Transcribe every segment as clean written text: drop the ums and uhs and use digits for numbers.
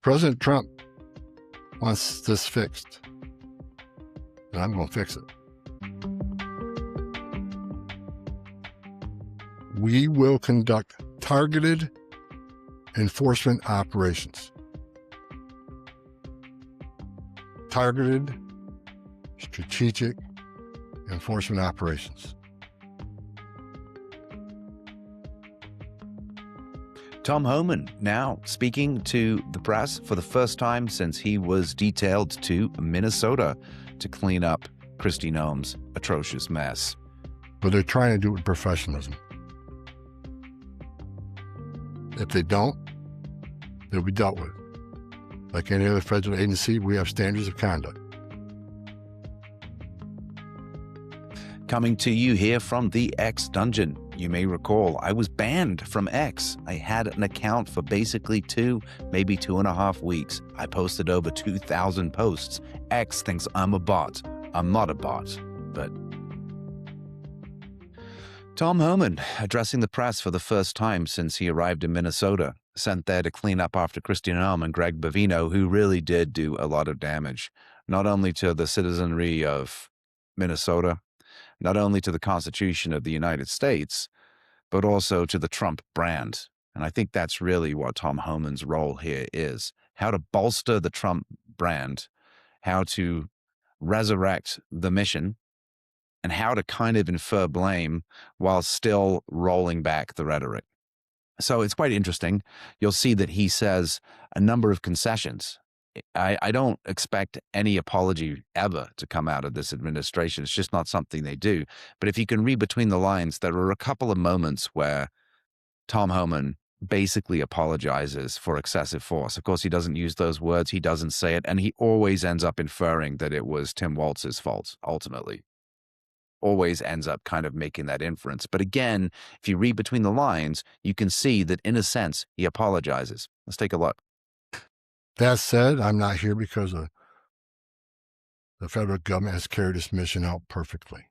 President Trump wants this fixed, and I'm going to fix it. We will conduct targeted enforcement operations. Targeted, strategic enforcement operations. Tom Homan now speaking to the press for the first time since he was detailed to Minnesota to clean up Kristi Noem's atrocious mess. But they're trying to do it with professionalism. If they don't, they'll be dealt with. Like any other federal agency, we have standards of conduct. Coming to you here from the X dungeon. You may recall I was banned from X. I had an account for basically 2, maybe 2.5 weeks. I posted over 2,000 posts. X thinks I'm a bot. I'm not a bot, but... Tom Homan, addressing the press for the first time since he arrived in Minnesota, sent there to clean up after Kristi Noem and Greg Bovino, who really did do a lot of damage, not only to the citizenry of Minnesota, not only to the Constitution of the United States, but also to the Trump brand. And I think that's really what Tom Homan's role here is, how to bolster the Trump brand, how to resurrect the mission, and how to kind of infer blame while still rolling back the rhetoric. So it's quite interesting. You'll see that he says a number of concessions. I don't expect any apology ever to come out of this administration. It's just not something they do. But if you can read between the lines, there are a couple of moments where Tom Homan basically apologizes for excessive force. Of course, he doesn't use those words. He doesn't say it. And he always ends up inferring that it was Tim Walz's fault, ultimately. Always ends up kind of making that inference. But again, if you read between the lines, you can see that in a sense, he apologizes. Let's take a look. That said, I'm not here because the federal government has carried its mission out perfectly.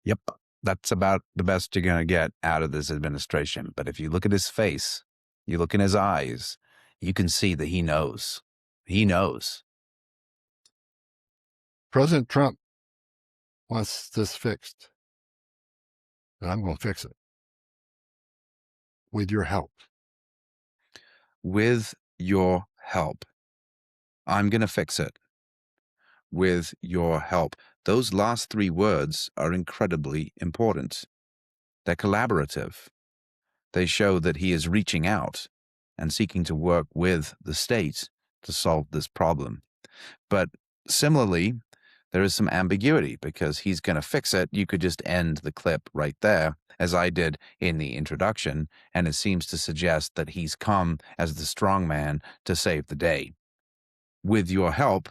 Yep, that's about the best you're going to get out of this administration. But if you look at his face, you look in his eyes, you can see that he knows. He knows. President Trump wants this fixed, and I'm going to fix it. With your help. With your help. I'm going to fix it. With your help. Those last 3 words are incredibly important. They're collaborative. They show that he is reaching out and seeking to work with the state to solve this problem. But similarly, there is some ambiguity because he's going to fix it. You could just end the clip right there, as I did in the introduction, and it seems to suggest that he's come as the strong man to save the day. With your help,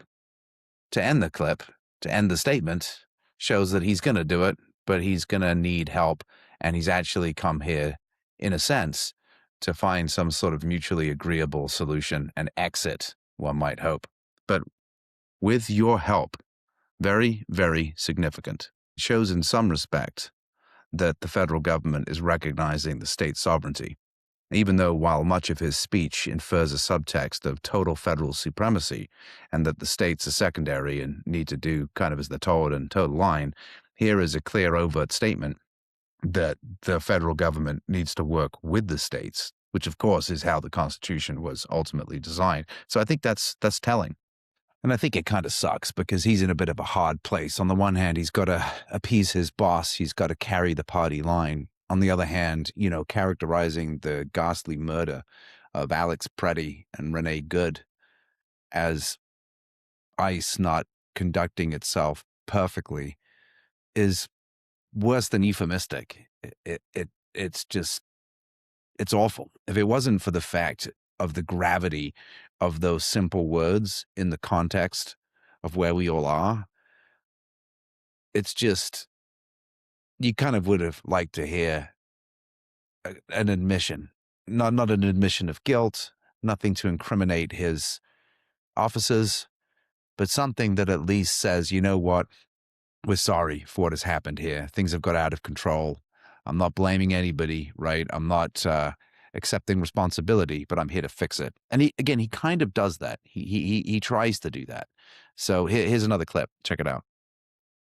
to end the clip, to end the statement, shows that he's going to do it, but he's going to need help, and he's actually come here, in a sense, to find some sort of mutually agreeable solution and exit, one might hope. But with your help, very, very significant. It shows in some respect that the federal government is recognizing the state's sovereignty, even though while much of his speech infers a subtext of total federal supremacy and that the states are secondary and need to do kind of as they're told and toe the line, here is a clear overt statement that the federal government needs to work with the states, which of course is how the Constitution was ultimately designed. So I think that's telling. And I think it kind of sucks because he's in a bit of a hard place. On the one hand, he's got to appease his boss. He's got to carry the party line. On the other hand, characterizing the ghastly murder of Alex Preddy and Renee Good as ICE not conducting itself perfectly is worse than euphemistic. It's awful. If it wasn't for the fact of the gravity of those simple words in the context of where we all are, it's just, you kind of would have liked to hear an admission, not an admission of guilt, nothing to incriminate his officers, but something that at least says, you know what, we're sorry for what has happened here. Things have got out of control. I'm not blaming anybody, right? I'm not accepting responsibility, but I'm here to fix it. And he kind of does that. He tries to do that. So here's another clip. Check it out.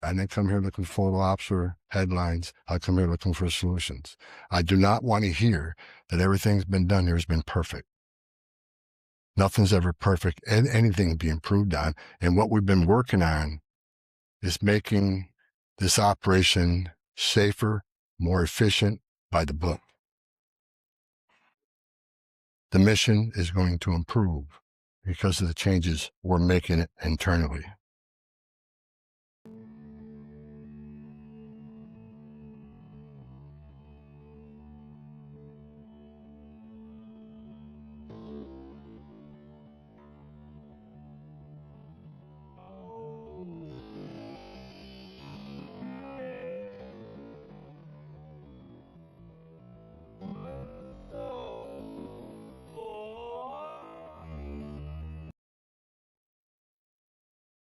I didn't come here looking for photo ops or headlines. I come here looking for solutions. I do not want to hear that everything's been done here has been perfect. Nothing's ever perfect, and anything can be improved on. And what we've been working on is making this operation safer, more efficient, by the book. The mission is going to improve because of the changes we're making it internally.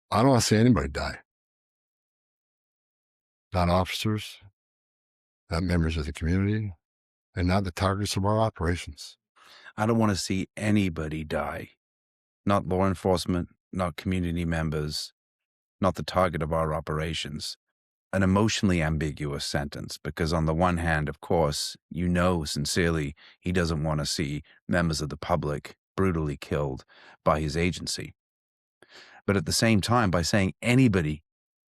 I don't want to see anybody die. Not officers, not members of the community, and not the targets of our operations. I don't want to see anybody die. Not law enforcement, not community members, not the target of our operations. An emotionally ambiguous sentence, because on the one hand, of course, you know sincerely he doesn't want to see members of the public brutally killed by his agency. But at the same time, by saying anybody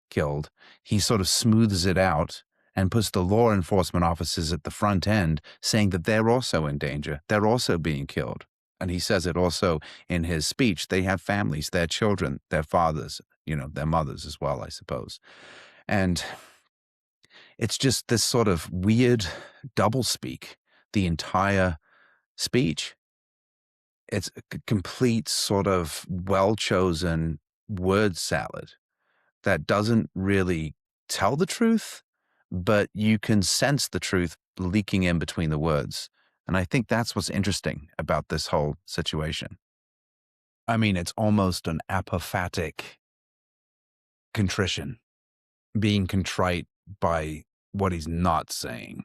killed, he sort of smooths it out and puts the law enforcement officers at the front end saying that they're also in danger. They're also being killed. And he says it also in his speech. They have families, their children, their fathers, their mothers as well, I suppose. And it's just this sort of weird doublespeak, the entire speech. It's a complete sort of well-chosen word salad that doesn't really tell the truth, but you can sense the truth leaking in between the words. And I think that's what's interesting about this whole situation. I mean, it's almost an apophatic contrition, being contrite by what he's not saying.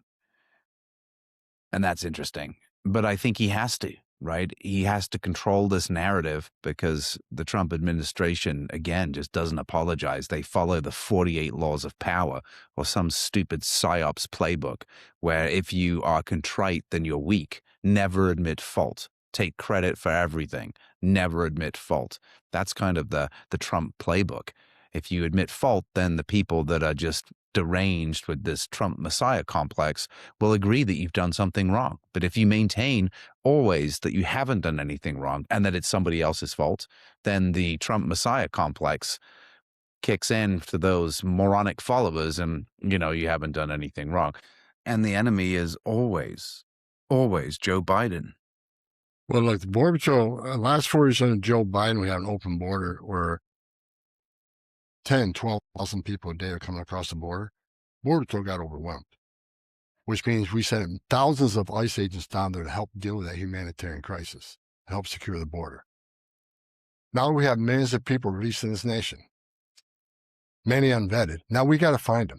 And that's interesting. But I think he has to, right? He has to control this narrative because the Trump administration, again, just doesn't apologize. They follow the 48 laws of power or some stupid PSYOPs playbook where if you are contrite, then you're weak. Never admit fault. Take credit for everything. Never admit fault. That's kind of the Trump playbook. If you admit fault, then the people that are just deranged with this Trump Messiah complex will agree that you've done something wrong. But if you maintain always that you haven't done anything wrong and that it's somebody else's fault, then the Trump Messiah complex kicks in to those moronic followers and, you haven't done anything wrong. And the enemy is always Joe Biden. Well, look, the Border Patrol, last 4 years under Joe Biden, we had an open border where 10, 12,000 people a day are coming across the border. Border Patrol got overwhelmed, which means we sent thousands of ICE agents down there to help deal with that humanitarian crisis, help secure the border. Now we have millions of people released in this nation, many unvetted. Now we got to find them.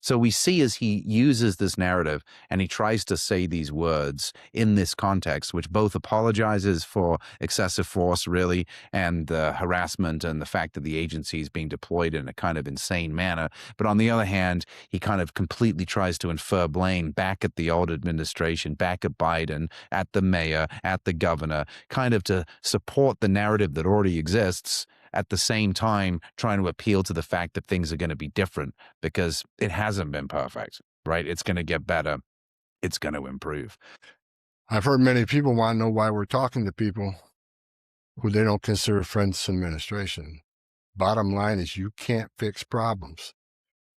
So we see as he uses this narrative and he tries to say these words in this context, which both apologizes for excessive force, really, and the harassment and the fact that the agency is being deployed in a kind of insane manner. But on the other hand, he kind of completely tries to infer blame back at the old administration, back at Biden, at the mayor, at the governor, kind of to support the narrative that already exists, at the same time trying to appeal to the fact that things are going to be different because it hasn't been perfect, right? It's going to get better. It's going to improve. I've heard many people want to know why we're talking to people who they don't consider friends in administration. Bottom line is you can't fix problems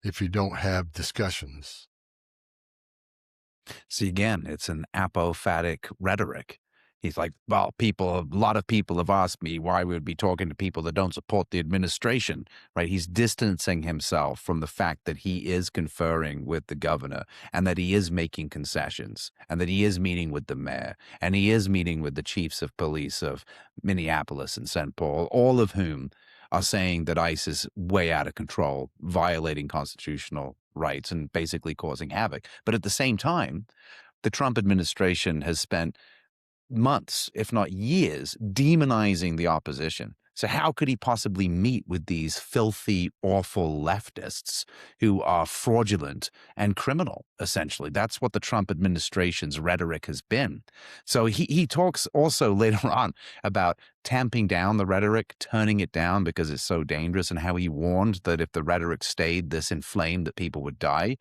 if you don't have discussions. See, again, it's an apophatic rhetoric. He's like, well, a lot of people have asked me why we would be talking to people that don't support the administration, right? He's distancing himself from the fact that he is conferring with the governor and that he is making concessions and that he is meeting with the mayor and he is meeting with the chiefs of police of Minneapolis and St. Paul, all of whom are saying that ICE is way out of control, violating constitutional rights and basically causing havoc. But at the same time, The Trump administration has spent months, if not years, demonizing the opposition. So how could he possibly meet with these filthy, awful leftists who are fraudulent and criminal, essentially? That's what the Trump administration's rhetoric has been. So he talks also later on about tamping down the rhetoric, turning it down because it's so dangerous, and how he warned that if the rhetoric stayed this inflamed that people would die.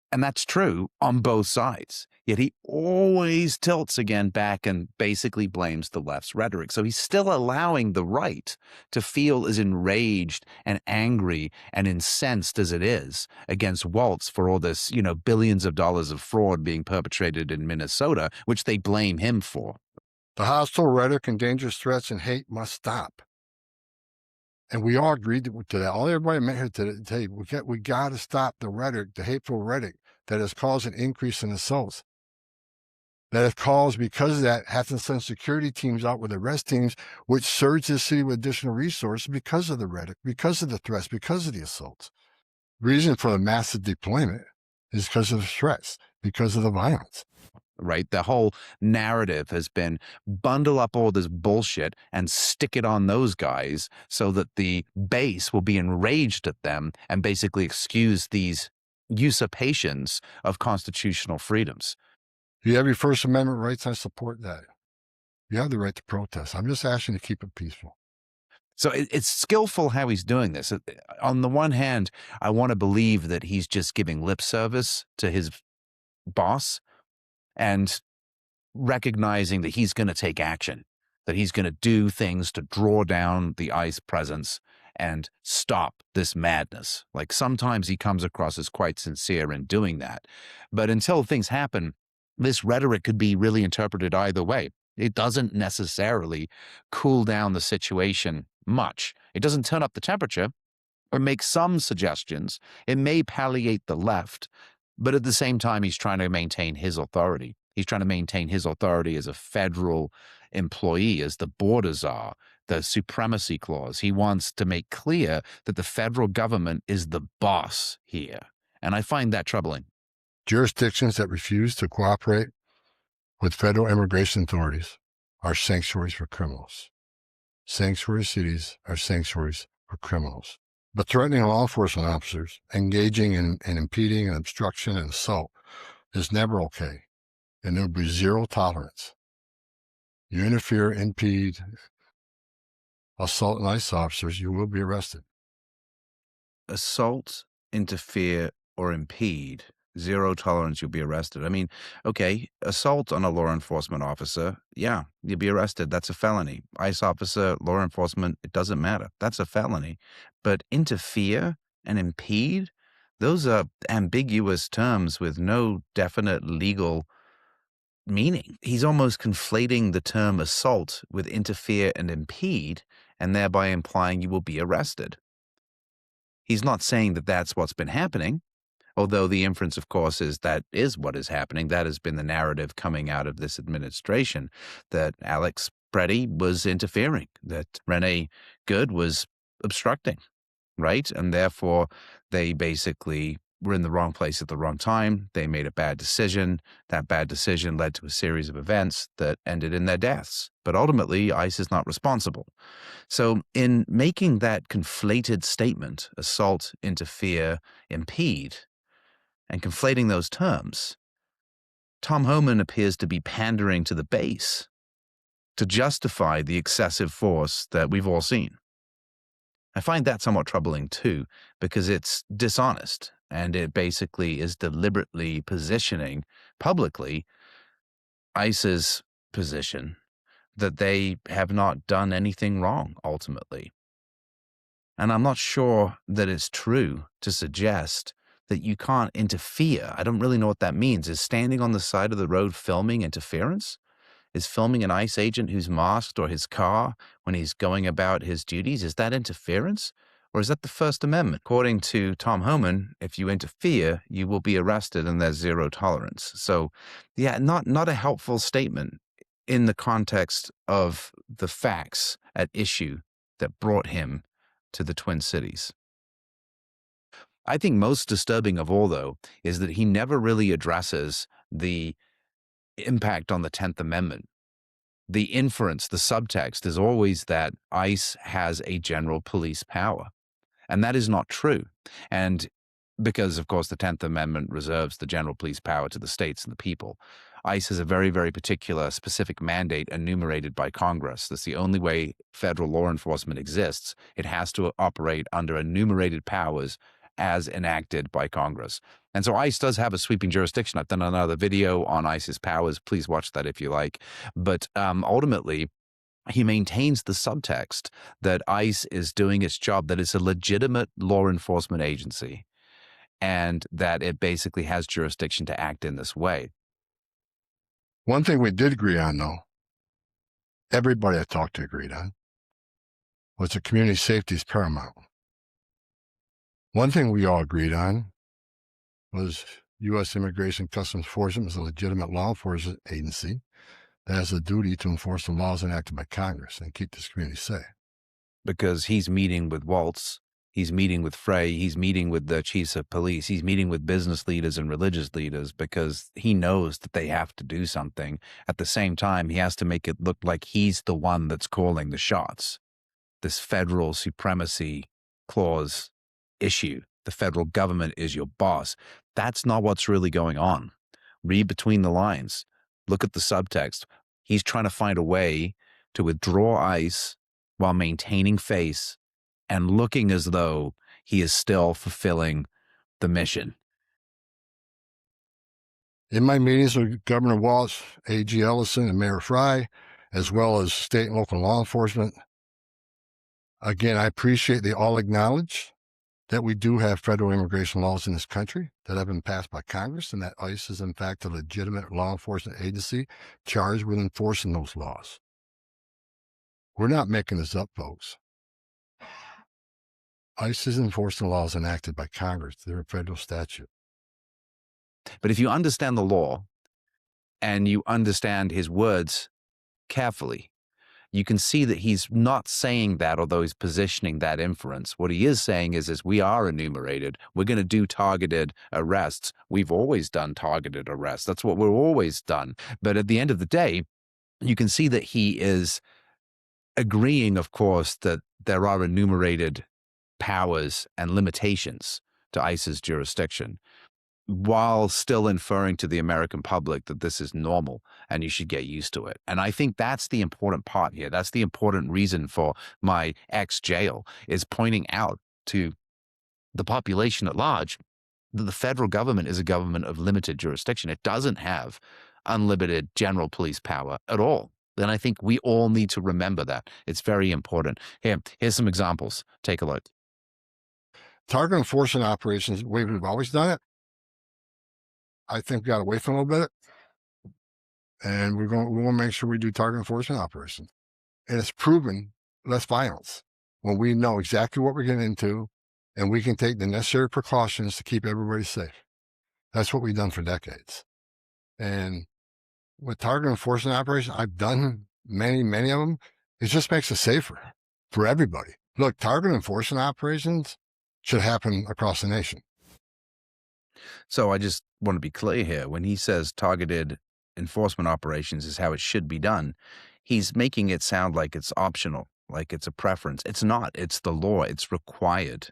And that's true on both sides. Yet he always tilts again back and basically blames the left's rhetoric. So he's still allowing the right to feel as enraged and angry and incensed as it is against Waltz for all this, billions of dollars of fraud being perpetrated in Minnesota, which they blame him for. The hostile rhetoric and dangerous threats and hate must stop. And we all agreed to that. All everybody met here today, we got to stop the rhetoric, the hateful rhetoric that has caused an increase in assaults. That has caused, because of that, have to send security teams out with arrest teams, which surge the city with additional resources because of the rhetoric, because of the threats, because of the assaults. The reason for the massive deployment is because of the threats, because of the violence. Right? The whole narrative has been bundle up all this bullshit and stick it on those guys so that the base will be enraged at them and basically excuse these usurpations of constitutional freedoms. You have your First Amendment rights. I support that. You have the right to protest. I'm just asking you to keep it peaceful. So it's skillful how he's doing this. On the one hand, I want to believe that he's just giving lip service to his boss and recognizing that he's going to take action, that he's going to do things to draw down the ICE presence and stop this madness. Like, sometimes he comes across as quite sincere in doing that. But until things happen, this rhetoric could be really interpreted either way. It doesn't necessarily cool down the situation much. It doesn't turn up the temperature or make some suggestions. It may palliate the left, but at the same time, he's trying to maintain his authority. He's trying to maintain his authority as a federal employee, as the Border Czar, the supremacy clause. He wants to make clear that the federal government is the boss here. And I find that troubling. Jurisdictions that refuse to cooperate with federal immigration authorities are sanctuaries for criminals. Sanctuary cities are sanctuaries for criminals. But threatening law enforcement officers, engaging in impeding and obstruction and assault is never okay. And there will be zero tolerance. You interfere, impede, assault an ICE officers, you will be arrested. Assault, interfere, or impede, zero tolerance, you'll be arrested. I mean, okay, assault on a law enforcement officer, yeah, you'll be arrested. That's a felony. ICE officer, law enforcement, it doesn't matter. That's a felony. But interfere and impede, those are ambiguous terms with no definite legal meaning. He's almost conflating the term assault with interfere and impede, and thereby implying you will be arrested. He's not saying that that's what's been happening, although the inference, of course, is that is what is happening. That has been the narrative coming out of this administration, that Alex Preddy was interfering, that Rene Good was obstructing, right? And therefore, they basically were in the wrong place at the wrong time. They made a bad decision. That bad decision led to a series of events that ended in their deaths. But ultimately, ICE is not responsible. So in making that conflated statement, assault, interfere, impede, and conflating those terms, Tom Homan appears to be pandering to the base to justify the excessive force that we've all seen. I find that somewhat troubling too, because it's dishonest, and it basically is deliberately positioning publicly ICE's position that they have not done anything wrong ultimately. And I'm not sure that it's true to suggest that you can't interfere. I don't really know what that means. Is standing on the side of the road filming interference? Is filming an ICE agent who's masked or his car when he's going about his duties, is that interference? Or is that the First Amendment? According to Tom Homan, if you interfere, you will be arrested and there's zero tolerance. So, yeah, not a helpful statement in the context of the facts at issue that brought him to the Twin Cities. I think most disturbing of all, though, is that he never really addresses the impact on the 10th Amendment. The inference, the subtext is always that ICE has a general police power. And that is not true. And because, of course, the 10th Amendment reserves the general police power to the states and the people, ICE has a very, very particular, specific mandate enumerated by Congress. That's the only way federal law enforcement exists. It has to operate under enumerated powers as enacted by Congress. And so ICE does have a sweeping jurisdiction. I've done another video on ICE's powers. Please watch that if you like. But ultimately, he maintains the subtext that ICE is doing its job, that it's a legitimate law enforcement agency, and that it basically has jurisdiction to act in this way. One thing we did agree on, though, everybody I talked to agreed on, was that community safety is paramount. One thing we all agreed on was U.S. Immigration Customs Enforcement is a legitimate law enforcement agency that has a duty to enforce the laws enacted by Congress and keep this community safe. Because he's meeting with Waltz, he's meeting with Frey, he's meeting with the chiefs of police, he's meeting with business leaders and religious leaders because he knows that they have to do something. At the same time, he has to make it look like he's the one that's calling the shots. This federal supremacy clause issue, the federal government is your boss. That's not what's really going on. Read between the lines. Look at the subtext. He's trying to find a way to withdraw ICE while maintaining face and looking as though he is still fulfilling the mission. In my meetings with Governor Waltz, A.G. Ellison, and Mayor Frey, as well as state and local law enforcement, again, I appreciate they all acknowledge that we do have federal immigration laws in this country that have been passed by Congress, and that ICE is, in fact, a legitimate law enforcement agency charged with enforcing those laws. We're not making this up, folks. ICE is enforcing laws enacted by Congress. They're a federal statute. But if you understand the law and you understand his words carefully, you can see that he's not saying that, although he's positioning that inference. What he is saying is we are enumerated. We're going to do targeted arrests. We've always done targeted arrests. That's what we've always done. But at the end of the day, you can see that he is agreeing, of course, that there are enumerated powers and limitations to ICE's jurisdiction, while still inferring to the American public that this is normal and you should get used to it. And I think that's the important part here. That's the important reason for my ex-jail, is pointing out to the population at large that the federal government is a government of limited jurisdiction. It doesn't have unlimited general police power at all. Then I think we all need to remember that. It's very important. Here's some examples. Take a look. Target enforcement operations, the way we've always done it, I think we got away from a little bit, and we want to make sure we do target enforcement operations. And it's proven less violence when we know exactly what we're getting into, and we can take the necessary precautions to keep everybody safe. That's what we've done for decades. And with target enforcement operations, I've done many, many of them. It just makes it safer for everybody. Look, target enforcement operations should happen across the nation. So I just want to be clear here. When he says targeted enforcement operations is how it should be done, he's making it sound like it's optional, like it's a preference. It's not. It's the law. It's required.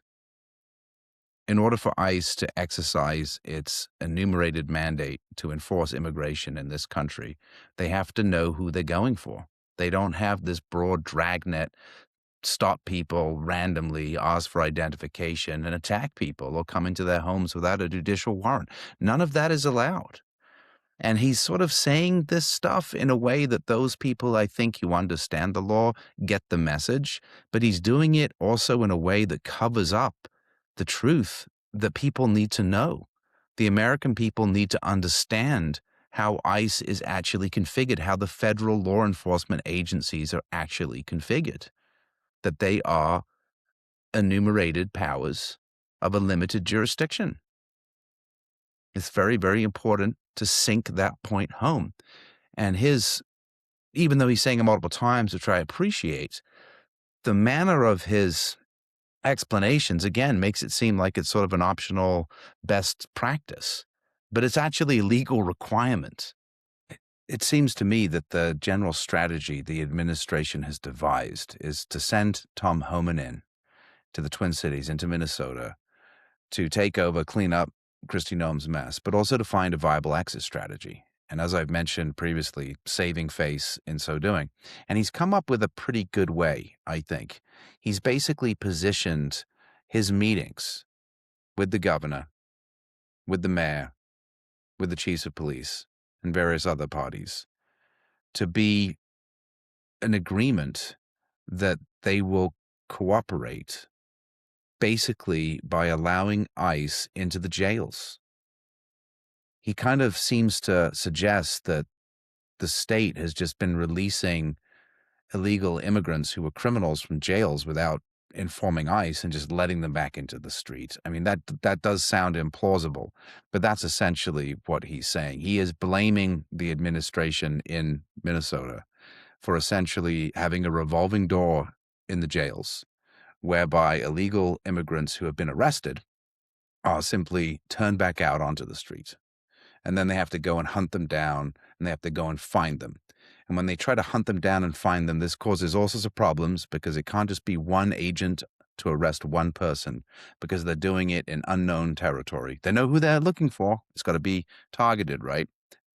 In order for ICE to exercise its enumerated mandate to enforce immigration in this country, they have to know who they're going for. They don't have this broad dragnet, stop people randomly, ask for identification, and attack people or come into their homes without a judicial warrant. None of that is allowed. And he's sort of saying this stuff in a way that those people, I think, who understand the law get the message, but he's doing it also in a way that covers up the truth that people need to know. The American people need to understand how ICE is actually configured, how the federal law enforcement agencies are actually configured, that they are enumerated powers of a limited jurisdiction. It's very, very important to sink that point home. And even though he's saying it multiple times, which I appreciate, the manner of his explanations, again, makes it seem like it's sort of an optional best practice, but it's actually a legal requirement. It seems to me that the general strategy the administration has devised is to send Tom Homan in to the Twin Cities, into Minnesota, to take over, clean up Kristi Noem's mess, but also to find a viable exit strategy. And as I've mentioned previously, saving face in so doing. And he's come up with a pretty good way, I think. He's basically positioned his meetings with the governor, with the mayor, with the chiefs of police, and various other parties to be an agreement that they will cooperate basically by allowing ICE into the jails. He kind of seems to suggest that the state has just been releasing illegal immigrants who were criminals from jails without informing ICE and just letting them back into the street. I mean, that does sound implausible, but that's essentially what he's saying. He is blaming the administration in Minnesota for essentially having a revolving door in the jails, whereby illegal immigrants who have been arrested are simply turned back out onto the street. And then they have to go and hunt them down, and they have to go and find them. And when they try to hunt them down and find them, this causes all sorts of problems because it can't just be one agent to arrest one person because they're doing it in unknown territory. They know who they're looking for. It's got to be targeted, right?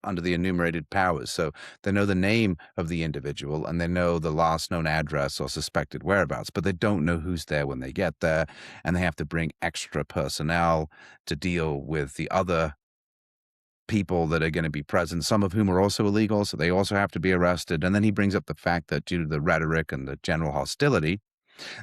Under the enumerated powers. So they know the name of the individual and they know the last known address or suspected whereabouts, but they don't know who's there when they get there. And they have to bring extra personnel to deal with the other people that are going to be present, some of whom are also illegal, so they also have to be arrested. And then he brings up the fact that due to the rhetoric and the general hostility,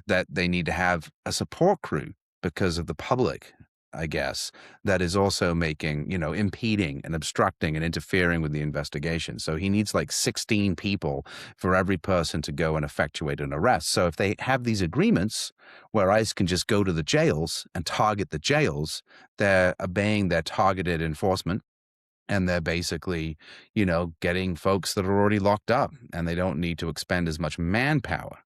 that they need to have a support crew because of the public, I guess, that is also making, impeding and obstructing and interfering with the investigation. So he needs like 16 people for every person to go and effectuate an arrest. So if they have these agreements where ICE can just go to the jails and target the jails, they're obeying their targeted enforcement. And they're basically, getting folks that are already locked up and they don't need to expend as much manpower.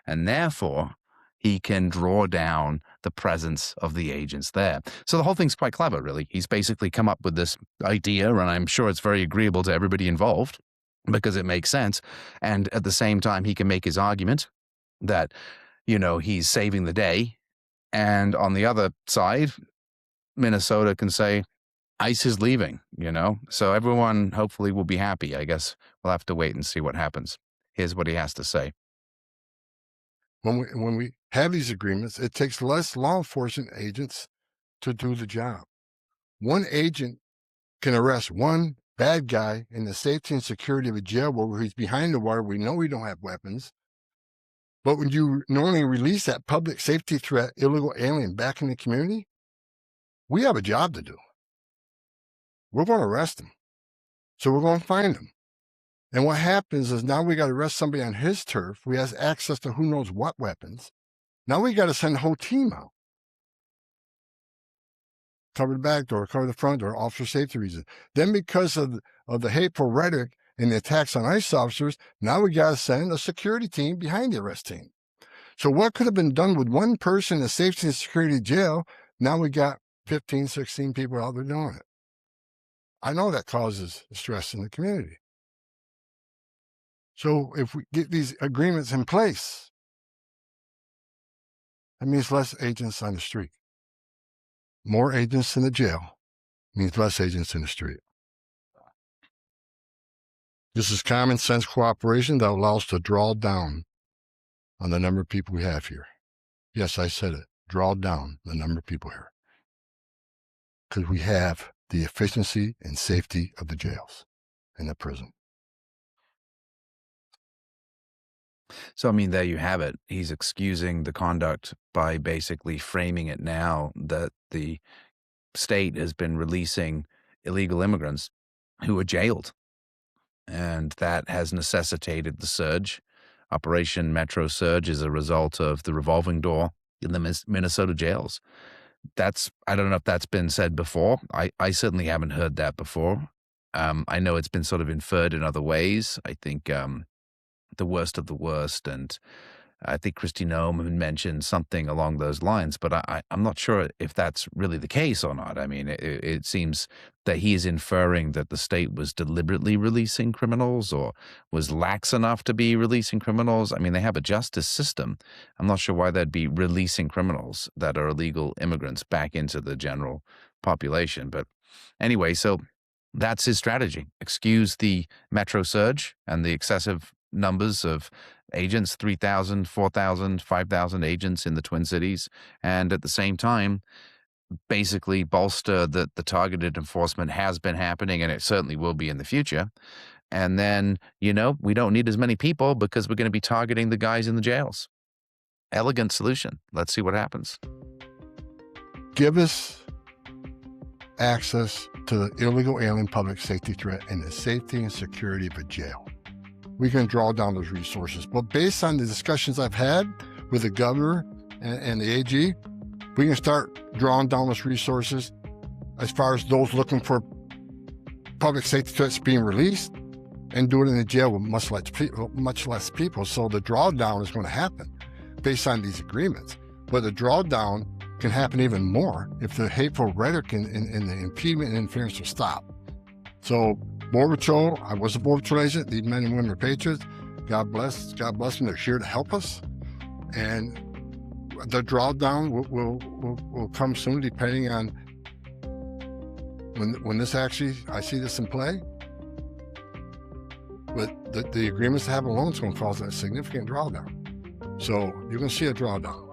And therefore, he can draw down the presence of the agents there. So the whole thing's quite clever, really. He's basically come up with this idea, and I'm sure it's very agreeable to everybody involved because it makes sense. And at the same time, he can make his argument that, he's saving the day. And on the other side, Minnesota can say, ICE is leaving, so everyone hopefully will be happy. I guess we'll have to wait and see what happens. Here's what he has to say. When we have these agreements, it takes less law enforcement agents to do the job. One agent can arrest one bad guy in the safety and security of a jail where he's behind the wire. We know we don't have weapons. But when you normally release that public safety threat, illegal alien back in the community, we have a job to do. We're going to arrest him. So we're going to find him. And what happens is now we got to arrest somebody on his turf. We have access to who knows what weapons. Now we got to send the whole team out. Cover the back door, cover the front door, officer safety reasons. Then because of the hateful rhetoric and the attacks on ICE officers, now we got to send a security team behind the arrest team. So what could have been done with one person in the safety and security jail, now we got 15, 16 people out there doing it. I know that causes stress in the community. So if we get these agreements in place, that means less agents on the street. More agents in the jail means less agents in the street. This is common sense cooperation that allows us to draw down on the number of people we have here. Yes, I said it. Draw down the number of people here. Because we have the efficiency and safety of the jails and the prison. So, there you have it. He's excusing the conduct by basically framing it now that the state has been releasing illegal immigrants who are jailed. And that has necessitated the surge. Operation Metro Surge is a result of the revolving door in the Minnesota jails. I don't know if that's been said before. I certainly haven't heard that before. I know it's been sort of inferred in other ways. I think the worst of the worst and I think Kristi Noem had mentioned something along those lines, but I'm not sure if that's really the case or not. I mean, it seems that he is inferring that the state was deliberately releasing criminals or was lax enough to be releasing criminals. I mean, they have a justice system. I'm not sure why they'd be releasing criminals that are illegal immigrants back into the general population. But anyway, so that's his strategy. Excuse the metro surge and the excessive numbers of agents, 3,000, 4,000, 5,000 agents in the Twin Cities, and at the same time, basically bolster that the targeted enforcement has been happening and it certainly will be in the future. And then, we don't need as many people because we're going to be targeting the guys in the jails. Elegant solution. Let's see what happens. Give us access to the illegal alien public safety threat and the safety and security of a jail. We can draw down those resources. But based on the discussions I've had with the governor and the AG, we can start drawing down those resources as far as those looking for public safety threats being released and do it in the jail with much less people. So the drawdown is going to happen based on these agreements. But the drawdown can happen even more if the hateful rhetoric and the impediment and interference will stop. So Border Patrol, I was a Border Patrol agent. These men and women are patriots. God bless them. They're here to help us. And the drawdown will come soon, depending on when this actually, I see this in play. But the agreements to have alone is going to cause a significant drawdown. So you're going to see a drawdown.